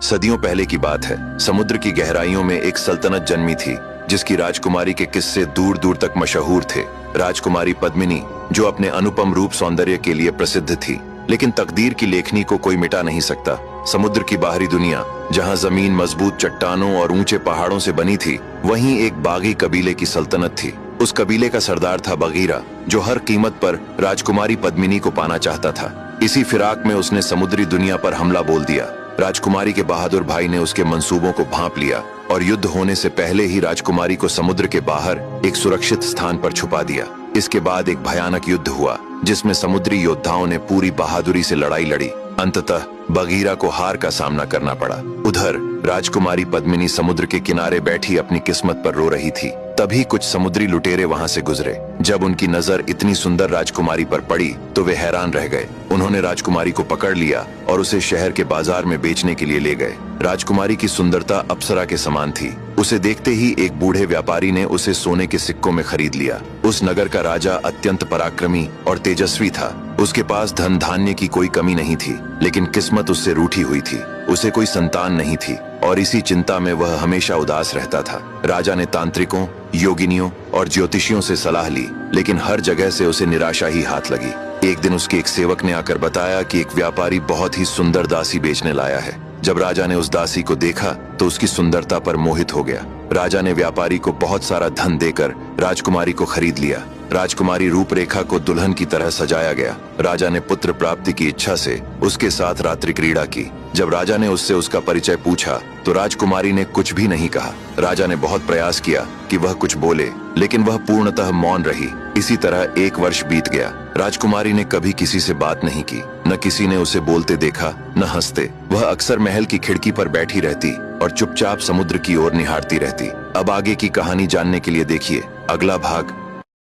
सदियों पहले की बात है। समुद्र की गहराइयों में एक सल्तनत जन्मी थी जिसकी राजकुमारी के किस्से दूर दूर तक मशहूर थे। राजकुमारी पद्मिनी, जो अपने अनुपम रूप सौंदर्य के लिए प्रसिद्ध थी, लेकिन तकदीर की लेखनी को कोई मिटा नहीं सकता। समुद्र की बाहरी दुनिया, जहां जमीन मजबूत चट्टानों और ऊंचे पहाड़ों से बनी थी, वहीं एक बागी कबीले की सल्तनत थी। उस कबीले का सरदार था बगीरा, जो हर कीमत पर राजकुमारी पद्मिनी को पाना चाहता था। इसी फिराक में उसने समुद्री दुनिया पर हमला बोल दिया। राजकुमारी के बहादुर भाई ने उसके मंसूबों को भांप लिया और युद्ध होने से पहले ही राजकुमारी को समुद्र के बाहर एक सुरक्षित स्थान पर छुपा दिया। इसके बाद एक भयानक युद्ध हुआ जिसमें समुद्री योद्धाओं ने पूरी बहादुरी से लड़ाई लड़ी। अंततः बगीरा को हार का सामना करना पड़ा। उधर राजकुमारी पद्मिनी समुद्र के किनारे बैठी अपनी किस्मत पर रो रही थी। तभी कुछ समुद्री लुटेरे वहां से गुजरे। जब उनकी नजर इतनी सुंदर राजकुमारी पर पड़ी तो वे हैरान रह गए। उन्होंने राजकुमारी को पकड़ लिया और उसे शहर के बाजार में बेचने के लिए ले गए। राजकुमारी की सुंदरता अप्सरा के समान थी। उसे देखते ही एक बूढ़े व्यापारी ने उसे सोने के सिक्कों में खरीद लिया। उस नगर का राजा अत्यंत पराक्रमी और तेजस्वी था। उसके पास धन धान्य की कोई कमी नहीं थी, लेकिन किस्मत उससे रूठी हुई थी। उसे कोई संतान नहीं थी और इसी चिंता में वह हमेशा उदास रहता था। राजा ने तांत्रिकों, योगिनियों और ज्योतिषियों से सलाह ली, लेकिन हर जगह से उसे निराशा ही हाथ लगी। एक दिन उसके एक सेवक ने आकर बताया कि एक व्यापारी बहुत ही सुंदर दासी बेचने लाया है। जब राजा ने उस दासी को देखा तो उसकी सुंदरता पर मोहित हो गया। राजा ने व्यापारी को बहुत सारा धन देकर राजकुमारी को खरीद लिया। राजकुमारी रूपरेखा को दुल्हन की तरह सजाया गया। राजा ने पुत्र प्राप्ति की इच्छा से उसके साथ रात्रि क्रीड़ा की। जब राजा ने उससे उसका परिचय पूछा तो राजकुमारी ने कुछ भी नहीं कहा। राजा ने बहुत प्रयास किया कि वह कुछ बोले, लेकिन वह पूर्णतः मौन रही। इसी तरह 1 वर्ष बीत गया। राजकुमारी ने कभी किसी से बात नहीं की, न किसी ने उसे बोलते देखा, न हंसते। वह अक्सर महल की खिड़की पर बैठी रहती और चुपचाप समुद्र की ओर निहारती रहती। अब आगे की कहानी जानने के लिए देखिए अगला भाग।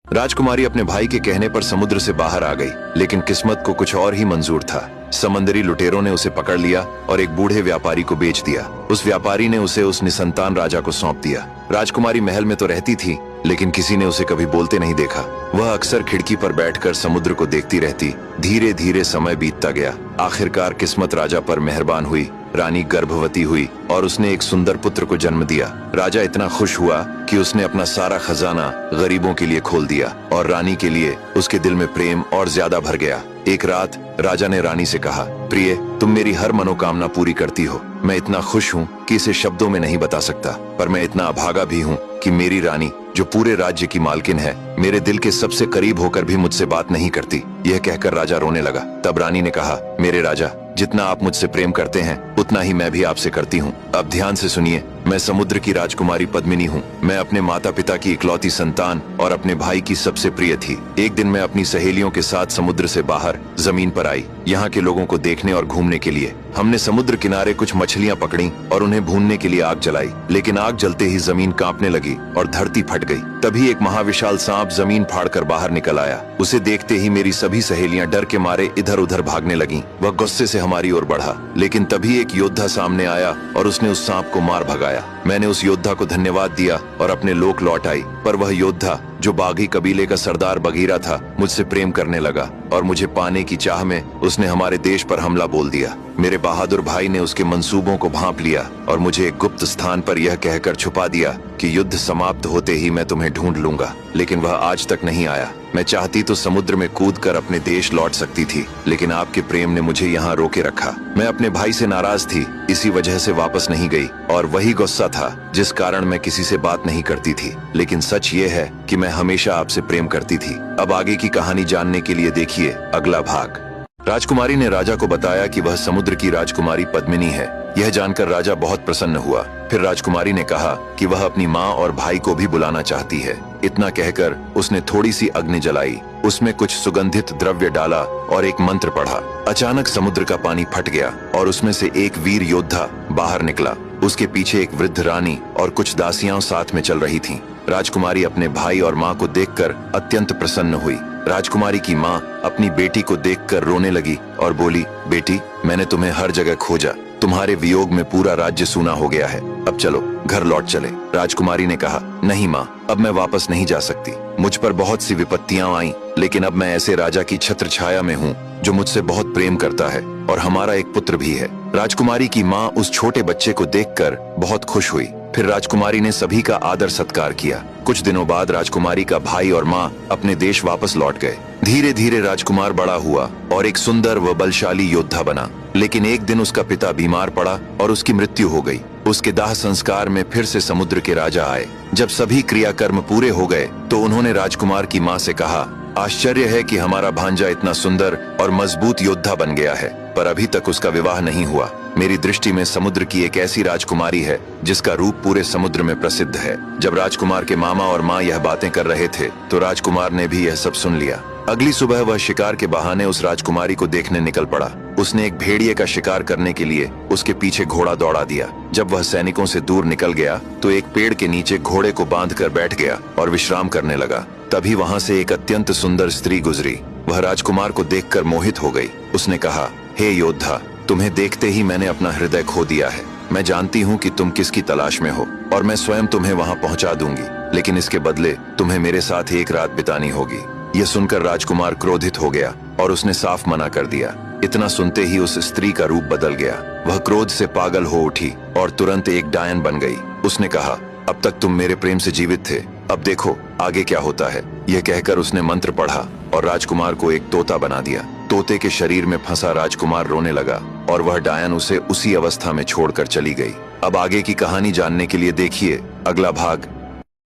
राजकुमारी अपने भाई के कहने पर समुद्र से बाहर आ गई, लेकिन किस्मत को कुछ और ही मंजूर था। समंदरी लुटेरों ने उसे पकड़ लिया और एक बूढ़े व्यापारी को बेच दिया। उस व्यापारी ने उसे उस निसंतान राजा को सौंप दिया। राजकुमारी महल में तो रहती थी, लेकिन किसी ने उसे कभी बोलते नहीं देखा। वह अक्सर खिड़की पर बैठकर समुद्र को देखती रहती। धीरे धीरे समय बीतता गया। आखिरकार किस्मत राजा पर मेहरबान हुई। रानी गर्भवती हुई और उसने एक सुंदर पुत्र को जन्म दिया। राजा इतना खुश हुआ कि उसने अपना सारा खजाना गरीबों के लिए खोल दिया और रानी के लिए उसके दिल में प्रेम और ज्यादा भर गया। एक रात राजा ने रानी से कहा, प्रिय, तुम मेरी हर मनोकामना पूरी करती हो। मैं इतना खुश हूँ कि इसे शब्दों में नहीं बता सकता, पर मैं इतना अभागा भी हूँ कि मेरी रानी, जो पूरे राज्य की मालकिन है, मेरे दिल के सबसे करीब होकर भी मुझसे बात नहीं करती। यह कहकर राजा रोने लगा। तब रानी ने कहा, मेरे राजा, जितना आप मुझसे प्रेम करते हैं उतना ही मैं भी आपसे करती हूँ। अब ध्यान से सुनिए, मैं समुद्र की राजकुमारी पद्मिनी हूँ। मैं अपने माता पिता की इकलौती संतान और अपने भाई की सबसे प्रिय थी। एक दिन मैं अपनी सहेलियों के साथ समुद्र से बाहर जमीन पर आई, यहाँ के लोगों को देखने और घूमने के लिए। हमने समुद्र किनारे कुछ मछलियाँ पकड़ी और उन्हें भूनने के लिए आग जलाई, लेकिन आग जलते ही जमीन कांपने लगी और धरती फट गई। तभी एक महाविशाल सांप जमीन फाड़कर बाहर निकल आया। उसे देखते ही मेरी सभी सहेलियां डर के मारे इधर उधर भागने लगीं। वह गुस्से से हमारी ओर बढ़ा, लेकिन तभी एक योद्धा सामने आया और उसने उस सांप को मार भगाया। मैंने उस योद्धा को धन्यवाद दिया और अपने लोक लौट आई, पर वह योद्धा, जो बागी कबीले का सरदार बगीरा था, मुझसे प्रेम करने लगा और मुझे पाने की चाह में उसने हमारे देश पर हमला बोल दिया। मेरे बहादुर भाई ने उसके मंसूबों को भांप लिया और मुझे एक गुप्त स्थान पर यह कहकर छुपा दिया कि युद्ध समाप्त होते ही मैं तुम्हें ढूंढ लूंगा, लेकिन वह आज तक नहीं आया। मैं चाहती तो समुद्र में कूदकर अपने देश लौट सकती थी, लेकिन आपके प्रेम ने मुझे यहाँ रोके रखा। मैं अपने भाई से नाराज थी, इसी वजह से वापस नहीं गई, और वही गुस्सा था जिस कारण मैं किसी से बात नहीं करती थी। लेकिन सच ये है कि मैं हमेशा आपसे प्रेम करती थी। अब आगे की कहानी जानने के लिए देखिए अगला भाग। राजकुमारी ने राजा को बताया कि वह समुद्र की राजकुमारी पद्मिनी है। यह जानकर राजा बहुत प्रसन्न हुआ। फिर राजकुमारी ने कहा कि वह अपनी माँ और भाई को भी बुलाना चाहती है। इतना कहकर उसने थोड़ी सी अग्नि जलाई, उसमें कुछ सुगंधित द्रव्य डाला और एक मंत्र पढ़ा। अचानक समुद्र का पानी फट गया और उसमें से एक वीर योद्धा बाहर निकला। उसके पीछे एक वृद्ध रानी और कुछ दासियां साथ में चल रही थीं। राजकुमारी अपने भाई और माँ को देखकर अत्यंत प्रसन्न हुई। राजकुमारी की माँ अपनी बेटी को देखकर रोने लगी और बोली, बेटी, मैंने तुम्हें हर जगह खोजा, तुम्हारे वियोग में पूरा राज्य सूना हो गया है। अब चलो घर लौट चले। राजकुमारी ने कहा, नहीं माँ, अब मैं वापस नहीं जा सकती। मुझ पर बहुत सी विपत्तियां आईं, लेकिन अब मैं ऐसे राजा की छत्र छाया में हूँ जो मुझसे बहुत प्रेम करता है और हमारा एक पुत्र भी है। राजकुमारी की माँ उस छोटे बच्चे को देखकर बहुत खुश हुई। फिर राजकुमारी ने सभी का आदर सत्कार किया। कुछ दिनों बाद राजकुमारी का भाई और माँ अपने देश वापस लौट गए। धीरे धीरे राजकुमार बड़ा हुआ और एक सुंदर व बलशाली योद्धा बना। लेकिन एक दिन उसका पिता बीमार पड़ा और उसकी मृत्यु हो गई। उसके दाह संस्कार में फिर से समुद्र के राजा आए। जब सभी क्रियाकर्म पूरे हो गए तो उन्होंने राजकुमार की माँ से कहा, आश्चर्य है कि हमारा भांजा इतना सुंदर और मजबूत योद्धा बन गया है, पर अभी तक उसका विवाह नहीं हुआ। मेरी दृष्टि में समुद्र की एक ऐसी राजकुमारी है जिसका रूप पूरे समुद्र में प्रसिद्ध है। जब राजकुमार के मामा और माँ यह बातें कर रहे थे तो राजकुमार ने भी यह सब सुन लिया। अगली सुबह वह शिकार के बहाने उस राजकुमारी को देखने निकल पड़ा। उसने एक भेड़िए का शिकार करने के लिए उसके पीछे घोड़ा दौड़ा दिया। जब वह सैनिकों से दूर निकल गया तो एक पेड़ के नीचे घोड़े को बांधकर बैठ गया और विश्राम करने लगा। तभी वहां से एक अत्यंत सुंदर स्त्री गुजरी। वह राजकुमार को देखकर मोहित हो गई। उसने कहा, हे योद्धा, तुम्हें देखते ही मैंने अपना हृदय खो दिया है। मैं जानती हूँ कि तुम किसकी तलाश में हो और मैं स्वयं तुम्हें वहां पहुंचा दूंगी, लेकिन इसके बदले तुम्हें मेरे साथ एक रात बितानी होगी। यह सुनकर राजकुमार क्रोधित हो गया और उसने साफ मना कर दिया। इतना सुनते ही उस स्त्री का रूप बदल गया। वह क्रोध से पागल हो उठी और तुरंत एक डायन बन गई। उसने कहा, अब तक तुम मेरे प्रेम से जीवित थे, अब देखो आगे क्या होता है। यह कहकर उसने मंत्र पढ़ा और राजकुमार को एक तोता बना दिया। तोते के शरीर में फंसा राजकुमार रोने लगा और वह डायन उसे उसी अवस्था में छोड़कर चली गई। अब आगे की कहानी जानने के लिए देखिए अगला भाग।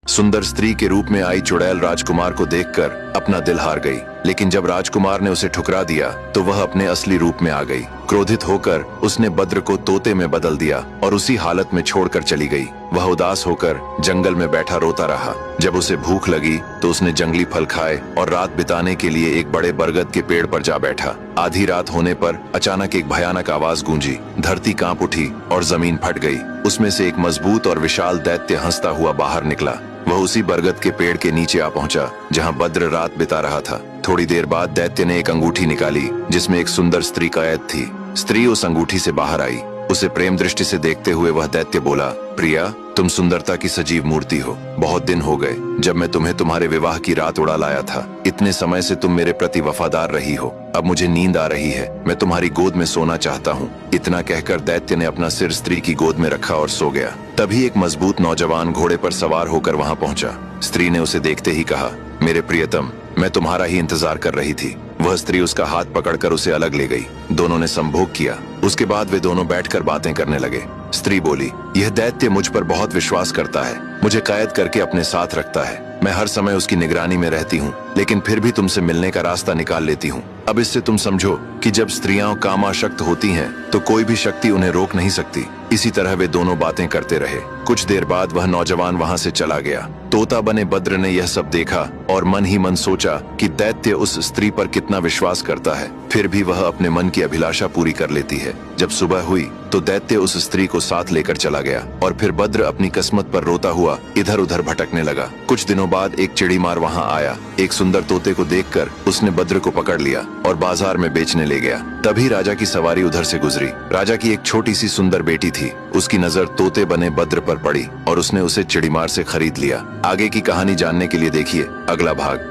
सुंदर स्त्री के रूप में आई चुड़ैल राजकुमार को देखकर अपना दिल हार गई, लेकिन जब राजकुमार ने उसे ठुकरा दिया तो वह अपने असली रूप में आ गई। क्रोधित होकर उसने बद्र को तोते में बदल दिया और उसी हालत में छोड़कर चली गई। वह उदास होकर जंगल में बैठा रोता रहा। जब उसे भूख लगी तो उसने जंगली फल खाए और रात बिताने के लिए एक बड़े बरगद के पेड़ पर जा बैठा। आधी रात होने पर अचानक एक भयानक आवाज गूंजी। धरती कांप उठी और जमीन फट गई। उसमें से एक मजबूत और विशाल दैत्य हंसता हुआ बाहर निकला। वह उसी बरगद के पेड़ के नीचे आ पहुंचा जहां बद्र रात बिता रहा था। थोड़ी देर बाद दैत्य ने एक अंगूठी निकाली जिसमें एक सुंदर स्त्री का ऐद थी। स्त्री उस अंगूठी से बाहर आई। उसे प्रेम दृष्टि से देखते हुए वह दैत्य बोला, प्रिया, तुम सुंदरता की सजीव मूर्ति हो। बहुत दिन हो गए जब मैं तुम्हें तुम्हारे विवाह की रात उड़ा लाया था। इतने समय से तुम मेरे प्रति वफादार रही हो। अब मुझे नींद आ रही है, मैं तुम्हारी गोद में सोना चाहता हूँ। इतना कहकर दैत्य ने अपना सिर स्त्री की गोद में रखा और सो गया। तभी एक मजबूत नौजवान घोड़े पर सवार होकर वहां पहुंचा। स्त्री ने उसे देखते ही कहा, मेरे प्रियतम, मैं तुम्हारा ही इंतजार कर रही थी। वह स्त्री उसका हाथ पकड़कर उसे अलग ले गई। दोनों ने संभोग किया। उसके बाद वे दोनों बैठकर बातें करने लगे। स्त्री बोली, यह दैत्य मुझ पर बहुत विश्वास करता है, मुझे कैद करके अपने साथ रखता है। मैं हर समय उसकी निगरानी में रहती हूँ, लेकिन फिर भी तुमसे मिलने का रास्ता निकाल लेती हूँ। अब इससे तुम समझो कि जब स्त्रियां कामाशक्त होती हैं, तो कोई भी शक्ति उन्हें रोक नहीं सकती। इसी तरह वे दोनों बातें करते रहे। कुछ देर बाद वह नौजवान वहां से चला गया। तोता बने बद्र ने यह सब देखा और मन ही मन सोचा कि दैत्य उस स्त्री पर कितना विश्वास करता है, फिर भी वह अपने मन की अभिलाषा पूरी कर लेती है। जब सुबह हुई तो दैत्य उस स्त्री को साथ लेकर चला गया और फिर बद्र अपनी किस्मत पर रोता हुआ इधर उधर भटकने लगा। कुछ दिनों बाद एक चिड़ीमार वहां आया। एक सुंदर तोते को देखकर उसने बद्र को पकड़ लिया और बाजार में बेचने ले गया। तभी राजा की सवारी उधर से गुजरी। राजा की एक छोटी सी सुंदर बेटी थी। उसकी नजर तोते बने बद्र पर पड़ी और उसने उसे चिड़ीमार से खरीद लिया। आगे की कहानी जानने के लिए देखिए अगला भाग।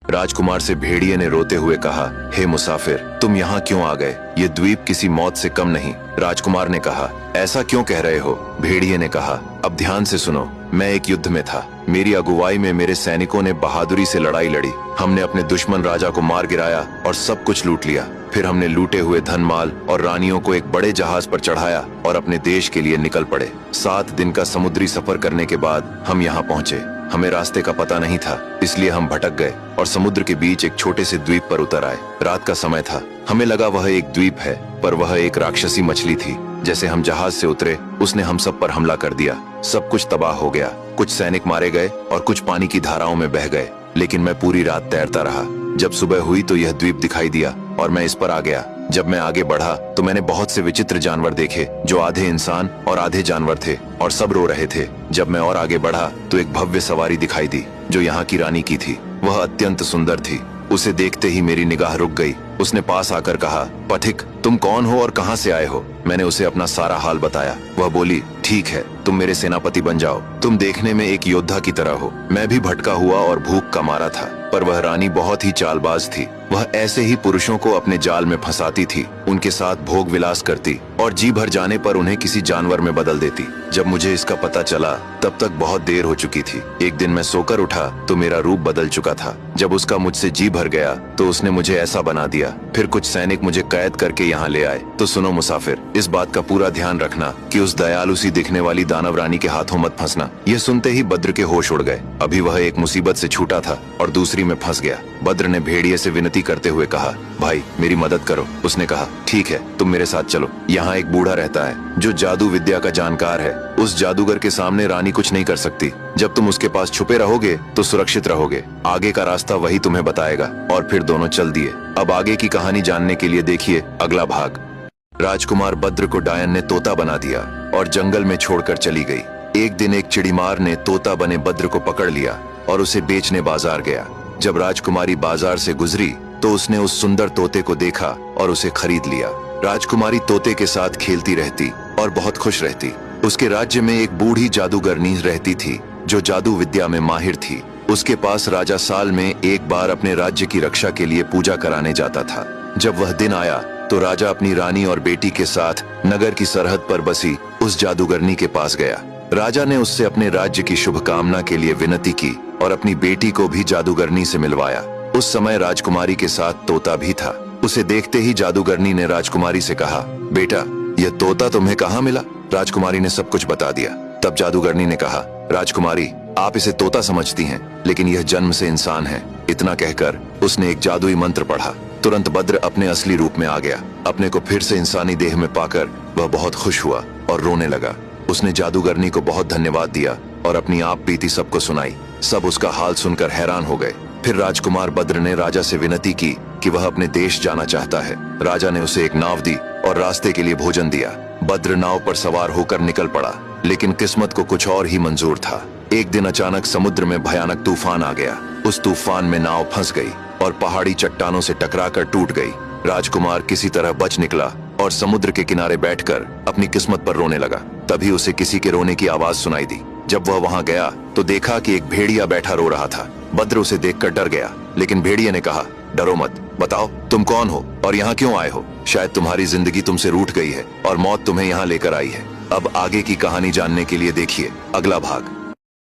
राजकुमार से भेड़िए ने रोते हुए कहा, हे मुसाफिर, तुम यहाँ क्यों आ गए? ये द्वीप किसी मौत से कम नहीं। राजकुमार ने कहा, ऐसा क्यों कह रहे हो? भेड़िए ने कहा, अब ध्यान से सुनो। मैं एक युद्ध में था। मेरी अगुवाई में मेरे सैनिकों ने बहादुरी से लड़ाई लड़ी। हमने अपने दुश्मन राजा को मार गिराया और सब कुछ लूट लिया। फिर हमने लूटे हुए धन माल और रानियों को एक बड़े जहाज पर चढ़ाया और अपने देश के लिए निकल पड़े। 7 दिन का समुद्री सफर करने के बाद हम यहाँ पहुँचे। हमें रास्ते का पता नहीं था, इसलिए हम भटक गए और समुद्र के बीच एक छोटे से द्वीप पर उतर आए। रात का समय था। हमें लगा वह एक द्वीप है, पर वह एक राक्षसी मछली थी। जैसे हम जहाज से उतरे, उसने हम सब पर हमला कर दिया। सब कुछ तबाह हो गया। कुछ सैनिक मारे गए और कुछ पानी की धाराओं में बह गए, लेकिन मैं पूरी रात तैरता रहा। जब सुबह हुई तो यह द्वीप दिखाई दिया और मैं इस पर आ गया। जब मैं आगे बढ़ा तो मैंने बहुत से विचित्र जानवर देखे जो आधे इंसान और आधे जानवर थे और सब रो रहे थे। जब मैं और आगे बढ़ा तो एक भव्य सवारी दिखाई दी जो यहाँ की रानी की थी। वह अत्यंत सुंदर थी। उसे देखते ही मेरी निगाह रुक गई। उसने पास आकर कहा, पथिक, तुम कौन हो और कहां से आए हो? मैंने उसे अपना सारा हाल बताया। वह बोली, ठीक है, तुम मेरे सेनापति बन जाओ। तुम देखने में एक योद्धा की तरह हो। मैं भी भटका हुआ और भूख का मारा था, पर वह रानी बहुत ही चालबाज थी। वह ऐसे ही पुरुषों को अपने जाल में फंसाती थी, उनके साथ भोग विलास करती और जी भर जाने पर उन्हें किसी जानवर में बदल देती। जब मुझे इसका पता चला तब तक बहुत देर हो चुकी थी। एक दिन मैं सोकर उठा तो मेरा रूप बदल चुका था। जब उसका मुझसे जी भर गया तो उसने मुझे ऐसा बना दिया। फिर कुछ सैनिक मुझे कैद करके यहाँ ले आए। तो सुनो मुसाफिर, इस बात का पूरा ध्यान रखना कि उस दयालु सी दिखने वाली दानव रानी के हाथों मत फंसना। यह सुनते ही बद्र के होश उड़ गए। अभी वह एक मुसीबत से छूटा था और दूसरी में फंस गया। बद्र ने भेड़िए से विनती करते हुए कहा, भाई मेरी मदद करो। उसने कहा, ठीक है, तुम मेरे साथ चलो। यहाँ एक बूढ़ा रहता है जो जादू विद्या का जानकार है। उस जादूगर के सामने रानी कुछ नहीं कर सकती। जब तुम उसके पास छुपे रहोगे तो सुरक्षित रहोगे। आगे का रास्ता वही तुम्हें बताएगा। और फिर दोनों चल दिए। अब आगे की कहानी जानने के लिए देखिए अगला भाग। राजकुमार बद्र को डायन ने तोता बना दिया और जंगल में छोड़कर चली गई। एक दिन एक चिड़ीमार ने तोता बने बद्र को पकड़ लिया और उसे बेचने बाजार गया। जब राजकुमारी बाजार से गुजरी तो उसने उस सुंदर तोते को देखा और उसे खरीद लिया। राजकुमारी तोते के साथ खेलती रहती और बहुत खुश रहती। उसके राज्य में एक बूढ़ी जादूगरनी रहती थी जो जादू विद्या में माहिर थी। उसके पास राजा साल में एक बार अपने राज्य की रक्षा के लिए पूजा कराने जाता था। जब वह दिन आया तो राजा अपनी रानी और बेटी के साथ नगर की सरहद पर बसी उस जादूगरनी के पास गया। राजा ने उससे अपने राज्य की शुभकामना के लिए विनती की और अपनी बेटी को भी जादूगरनी से मिलवाया। उस समय राजकुमारी के साथ तोता भी था। उसे देखते ही जादूगरनी ने राजकुमारी से कहा, बेटा, यह तोता तुम्हें कहाँ मिला? राजकुमारी ने सब कुछ बता दिया। तब जादूगरनी ने कहा, राजकुमारी, आप इसे तोता समझती हैं, लेकिन यह जन्म से इंसान है। इतना कहकर उसने एक जादुई मंत्र पढ़ा। तुरंत बद्र अपने असली रूप में आ गया। अपने को फिर से इंसानी देह में पाकर वह बहुत खुश हुआ और रोने लगा। उसने जादूगरनी को बहुत धन्यवाद दिया और अपनी आप बीती सबको सुनाई। सब उसका हाल सुनकर हैरान हो गए। फिर राजकुमार बद्र ने राजा से विनती की कि वह अपने देश जाना चाहता है। राजा ने उसे एक नाव दी और रास्ते के लिए भोजन दिया। बद्र नाव पर सवार होकर निकल पड़ा, लेकिन किस्मत को कुछ और ही मंजूर था। एक दिन अचानक समुद्र में भयानक तूफान आ गया। उस तूफान में नाव फंस गई और पहाड़ी चट्टानों से टकराकर टूट गई। राजकुमार किसी तरह बच निकला और समुद्र के किनारे बैठकर अपनी किस्मत पर रोने लगा। तभी उसे किसी के रोने की आवाज सुनाई दी। जब वह वहां गया तो देखा कि एक भेड़िया बैठा रो रहा था। बद्र उसे देखकर डर गया, लेकिन भेड़िए ने कहा, डरो मत, बताओ तुम कौन हो और यहाँ क्यों आए हो? शायद तुम्हारी जिंदगी तुमसे रूठ गई है और मौत तुम्हें यहाँ लेकर आई है। अब आगे की कहानी जानने के लिए देखिए अगला भाग।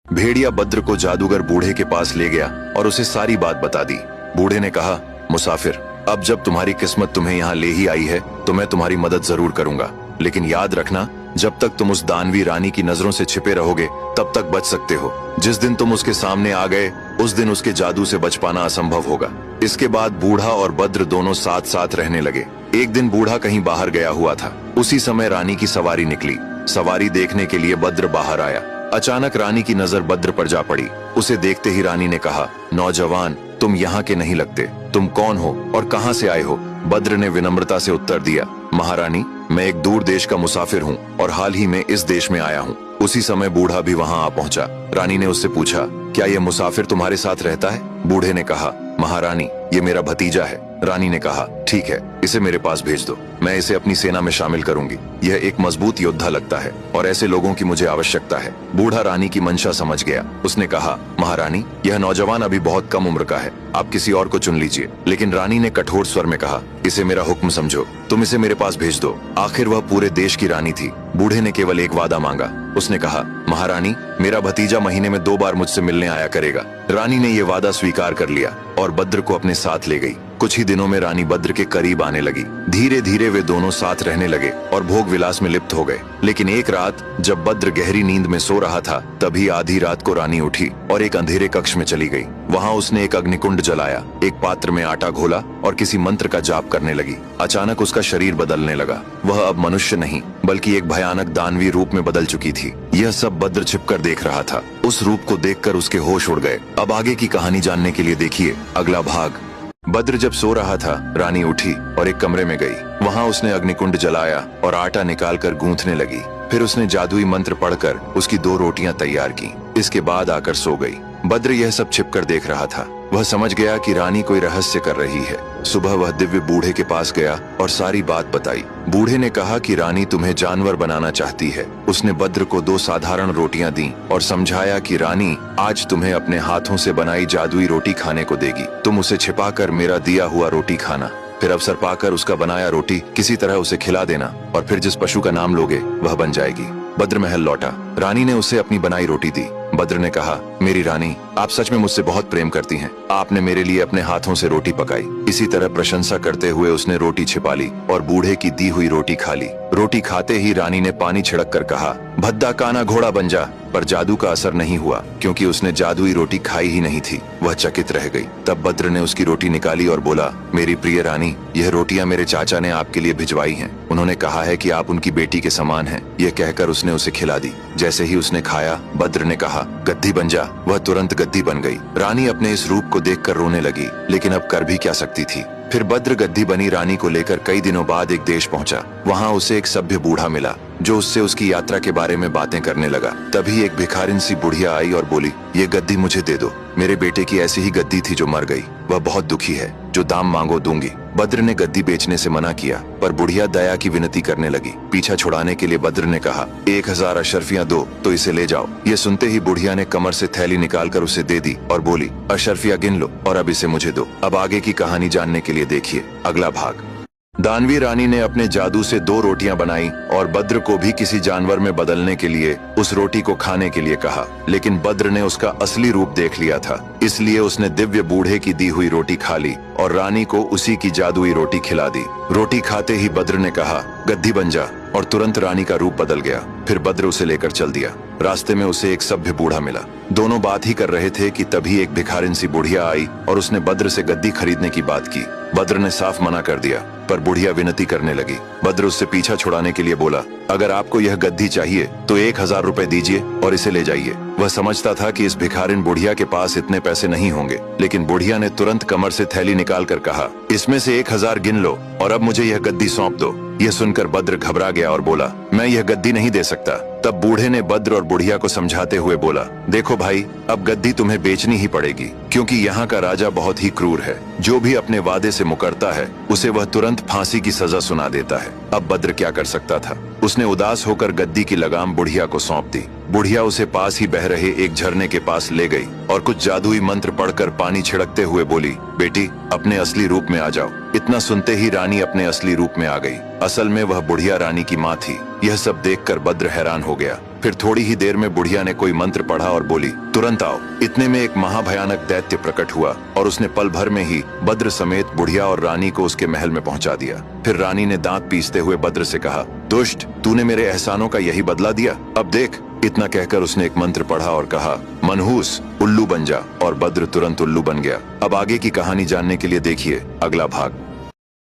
भेड़िया बद्र को जादूगर बूढ़े के पास ले गया और उसे सारी बात बता दी। बूढ़े ने कहा, मुसाफिर, अब जब तुम्हारी किस्मत तुम्हें यहाँ ले ही आई है तो मैं तुम्हारी मदद जरूर करूंगा, लेकिन याद रखना, जब तक तुम उस दानवी रानी की नजरों से छिपे रहोगे तब तक बच सकते हो। जिस दिन तुम उसके सामने आ गए उस दिन उसके जादू से बच पाना असंभव होगा। इसके बाद बूढ़ा और बद्र दोनों साथ साथ रहने लगे। एक दिन बूढ़ा कहीं बाहर गया हुआ था। उसी समय रानी की सवारी निकली। सवारी देखने के लिए बद्र बाहर आया। अचानक रानी की नजर बद्र पर जा पड़ी। उसे देखते ही रानी ने कहा, नौजवान, तुम यहाँ के नहीं लगते। तुम कौन हो और कहाँ से आए हो? बद्र ने विनम्रता से उत्तर दिया, महारानी, मैं एक दूर देश का मुसाफिर हूँ और हाल ही में इस देश में आया हूँ। उसी समय बूढ़ा भी वहाँ आ पहुँचा। रानी ने उससे पूछा, क्या यह मुसाफिर तुम्हारे साथ रहता है? बूढ़े ने कहा, महारानी, ये मेरा भतीजा है। रानी ने कहा, ठीक है, इसे मेरे पास भेज दो, मैं इसे अपनी सेना में शामिल करूंगी। यह एक मजबूत योद्धा लगता है और ऐसे लोगों की मुझे आवश्यकता है। बूढ़ा रानी की मंशा समझ गया। उसने कहा, महारानी, यह नौजवान अभी बहुत कम उम्र का है, आप किसी और को चुन लीजिए। लेकिन रानी ने कठोर स्वर में कहा, इसे मेरा हुक्म समझो, तुम इसे मेरे पास भेज दो। आखिर वह पूरे देश की रानी थी। बूढ़े ने केवल एक वादा मांगा। उसने कहा, महारानी, मेरा भतीजा महीने में 2 बार मुझसे मिलने आया करेगा। रानी ने यह वादा स्वीकार कर लिया और बद्र को अपने साथ ले गई। कुछ ही दिनों में रानी बद्र के करीब आने लगी। धीरे धीरे वे दोनों साथ रहने लगे और भोग विलास में लिप्त हो गए। लेकिन एक रात जब बद्र गहरी नींद में सो रहा था तभी आधी रात को रानी उठी और एक अंधेरे कक्ष में चली गई। वहाँ उसने एक अग्निकुंड जलाया, एक पात्र में आटा घोला और किसी मंत्र का जाप करने लगी। अचानक उसका शरीर बदलने लगा। वह अब मनुष्य नहीं बल्कि एक भयानक दानवी रूप में बदल चुकी थी। यह सब बद्र छिपकर देख रहा था। उस रूप को देखकर उसके होश उड़ गए। अब आगे की कहानी जानने के लिए देखिए अगला भाग। बद्र जब सो रहा था, रानी उठी और एक कमरे में गई। वहाँ उसने अग्निकुंड जलाया और आटा निकालकर गूंथने लगी। फिर उसने जादुई मंत्र पढ़कर उसकी 2 रोटियां तैयार की। इसके बाद आकर सो गई। बद्र यह सब छिपकर देख रहा था। वह समझ गया कि रानी कोई रहस्य कर रही है। सुबह वह दिव्य बूढ़े के पास गया और सारी बात बताई। बूढ़े ने कहा कि रानी तुम्हें जानवर बनाना चाहती है। उसने बद्र को 2 साधारण रोटियां दी और समझाया कि रानी आज तुम्हें अपने हाथों से बनाई जादुई रोटी खाने को देगी। तुम उसे छिपाकर मेरा दिया हुआ रोटी खाना, फिर अवसर पाकर उसका बनाया रोटी किसी तरह उसे खिला देना और फिर जिस पशु का नाम लोगे वह बन जाएगी। बद्र महल लौटा। रानी ने उसे अपनी बनाई रोटी दी। बद्र ने कहा, मेरी रानी, आप सच में मुझसे बहुत प्रेम करती हैं। आपने मेरे लिए अपने हाथों से रोटी पकाई। इसी तरह प्रशंसा करते हुए उसने रोटी छिपा ली और बूढ़े की दी हुई रोटी खा ली। रोटी खाते ही रानी ने पानी छिड़क कर कहा, भद्दा काना घोड़ा बन जा। पर जादू का असर नहीं हुआ क्योंकि उसने जादुई रोटी खाई ही नहीं थी। वह चकित रह गई। तब बद्र ने उसकी रोटी निकाली और बोला, मेरी प्रिय रानी, यह रोटियां मेरे चाचा ने आपके लिए भिजवाई हैं। उन्होंने कहा है कि आप उनकी बेटी के समान हैं। यह कहकर उसने उसे खिला दी। जैसे ही उसने खाया, बद्र ने कहा, गद्दी बन जा। वह तुरंत गद्दी बन गई। रानी अपने इस रूप को देखकर रोने लगी, लेकिन अब कर भी क्या सकती थी। फिर बद्र गद्दी बनी रानी को लेकर कई दिनों बाद एक देश पहुंचा। वहां उसे एक सभ्य बूढ़ा मिला जो उससे उसकी यात्रा के बारे में बातें करने लगा। तभी एक भिखारिन सी बुढ़िया आई और बोली, ये गद्दी मुझे दे दो। मेरे बेटे की ऐसी ही गद्दी थी जो मर गई। वह बहुत दुखी है। जो दाम मांगो दूंगी। बद्र ने गद्दी बेचने से मना किया, पर बुढ़िया दया की विनती करने लगी। पीछा छुड़ाने के लिए बद्र ने कहा, 1000 अशर्फियां दो तो इसे ले जाओ। ये सुनते ही बुढ़िया ने कमर से थैली निकालकर उसे दे दी और बोली, अशर्फियां गिन लो और अब इसे मुझे दो। अब आगे की कहानी जानने के लिए देखिए अगला भाग। दानवी रानी ने अपने जादू से 2 रोटियां बनाई और बद्र को भी किसी जानवर में बदलने के लिए उस रोटी को खाने के लिए कहा, लेकिन बद्र ने उसका असली रूप देख लिया था। इसलिए उसने दिव्य बूढ़े की दी हुई रोटी खा ली और रानी को उसी की जादुई रोटी खिला दी। रोटी खाते ही बद्र ने कहा, गद्दी बन जा, और तुरंत रानी का रूप बदल गया। फिर बद्र उसे लेकर चल दिया। रास्ते में उसे एक सभ्य बूढ़ा मिला। दोनों बात ही कर रहे थे कि तभी एक भिखारिन सी बुढ़िया आई और उसने बद्र से गद्दी खरीदने की बात की। बद्र ने साफ मना कर दिया, पर बुढ़िया विनती करने लगी। बद्र उससे पीछा छुड़ाने के लिए बोला, अगर आपको यह गद्दी चाहिए तो 1000 रुपए दीजिए और इसे ले जाइए। वह समझता था कि इस भिखारिन बुढ़िया के पास इतने पैसे नहीं होंगे, लेकिन बुढ़िया ने तुरंत कमर से थैली निकाल कर कहा, इसमें से 1000 गिन लो और अब मुझे यह गद्दी सौंप दो। यह सुनकर बद्र घबरा गया और बोला, मैं यह गद्दी नहीं दे सकता। तब बूढ़े ने बद्र और बुढ़िया को समझाते हुए बोला, देखो भाई, अब गद्दी तुम्हें बेचनी ही पड़ेगी क्योंकि यहाँ का राजा बहुत ही क्रूर है। जो भी अपने वादे से मुकरता है उसे वह तुरंत फांसी की सजा सुना देता है। अब बद्र क्या कर सकता था। उसने उदास होकर गद्दी की लगाम बुढ़िया को सौंप दी। बुढ़िया उसे पास ही बह रहे एक झरने के पास ले गई और कुछ जादुई मंत्र पढ़कर पानी छिड़कते हुए बोली, बेटी अपने असली रूप में आ जाओ। इतना सुनते ही रानी अपने असली रूप में आ गई। असल में वह बुढ़िया रानी की माँ थी। यह सब देखकर बद्र हैरान हो गया। फिर थोड़ी ही देर में बुढ़िया ने कोई मंत्र पढ़ा और बोली, तुरंत आओ। इतने में एक महाभयानक दैत्य प्रकट हुआ और उसने पल भर में ही बद्र समेत बुढ़िया और रानी को उसके महल में पहुंचा दिया। फिर रानी ने दांत पीसते हुए बद्र से कहा, दुष्ट, तूने मेरे एहसानों का यही बदला दिया। अब देख। इतना कहकर उसने एक मंत्र पढ़ा और कहा, मनहूस, उल्लू बन जा, और बद्र तुरंत उल्लू बन गया। अब आगे की कहानी जानने के लिए देखिए अगला भाग।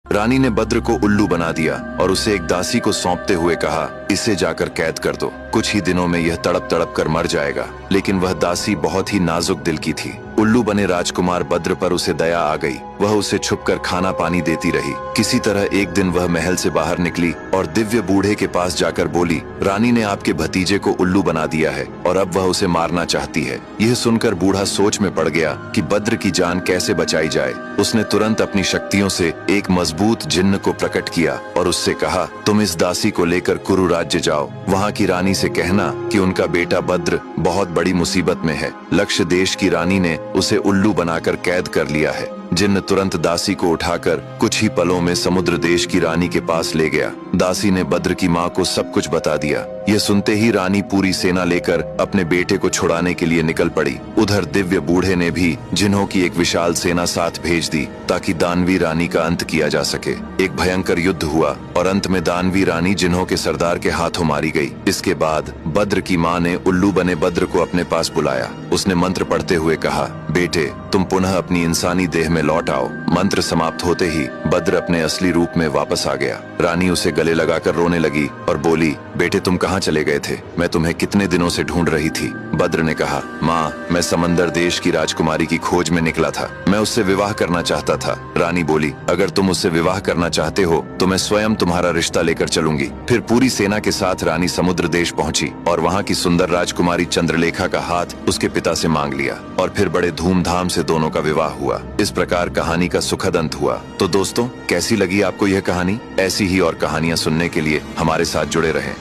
रानी ने बद्र को उल्लू बना दिया और उसे एक दासी को सौंपते हुए कहा, इसे जाकर कैद कर दो। कुछ ही दिनों में यह तड़प तड़प कर मर जाएगा। लेकिन वह दासी बहुत ही नाजुक दिल की थी। उल्लू बने राजकुमार बद्र पर उसे दया आ गई। वह उसे छुपकर खाना पानी देती रही। किसी तरह एक दिन वह महल से बाहर निकली और दिव्य बूढ़े के पास जाकर बोली, रानी ने आपके भतीजे को उल्लू बना दिया है और अब वह उसे मारना चाहती है। यह सुनकर बूढ़ा सोच में पड़ गया कि बद्र की जान कैसे बचाई जाए। उसने तुरंत अपनी शक्तियों से एक मजबूत जिन्न को प्रकट किया और उससे कहा, तुम इस दासी को लेकर कुरु राज्य जाओ। वहाँ की रानी से कहना कि उनका बेटा बद्र बहुत बड़ी मुसीबत में है। लक्ष्य देश की रानी ने उसे उल्लू बनाकर कैद कर लिया है। जिन्न तुरंत दासी को उठाकर कुछ ही पलों में समुद्र देश की रानी के पास ले गया। दासी ने बद्र की माँ को सब कुछ बता दिया। यह सुनते ही रानी पूरी सेना लेकर अपने बेटे को छुड़ाने के लिए निकल पड़ी। उधर दिव्य बूढ़े ने भी जिन्हों की एक विशाल सेना साथ भेज दी ताकि दानवी रानी का अंत किया जा सके। एक भयंकर युद्ध हुआ और अंत में दानवी रानी जिन्हों के सरदार के हाथों मारी गई। इसके बाद बद्र की माँ ने उल्लू बने बद्र को अपने पास बुलाया। उसने मंत्र पढ़ते हुए कहा, बेटे तुम पुनः अपनी इंसानी देह में लौट आओ। मंत्र समाप्त होते ही बद्र अपने असली रूप में वापस आ गया। रानी उसे गले लगाकर रोने लगी और बोली, बेटे तुम कहाँ चले गए थे? मैं तुम्हें कितने दिनों से ढूंढ रही थी। बद्र ने कहा, माँ, मैं समंदर देश की राजकुमारी की खोज में निकला था। मैं उससे विवाह करना चाहता था। रानी बोली, अगर तुम उससे विवाह करना चाहते हो तो मैं स्वयं तुम्हारा रिश्ता लेकर चलूंगी। फिर पूरी सेना के साथ रानी समुद्र देश पहुंची और वहाँ की सुंदर राजकुमारी चंद्रलेखा का हाथ उसके पिता से मांग लिया और फिर बड़े धूमधाम से दोनों का विवाह हुआ। इस प्रकार कहानी का सुखद अंत हुआ। तो दोस्तों, कैसी लगी आपको यह कहानी? ऐसी ही और कहानियां सुनने के लिए हमारे साथ जुड़े रहें।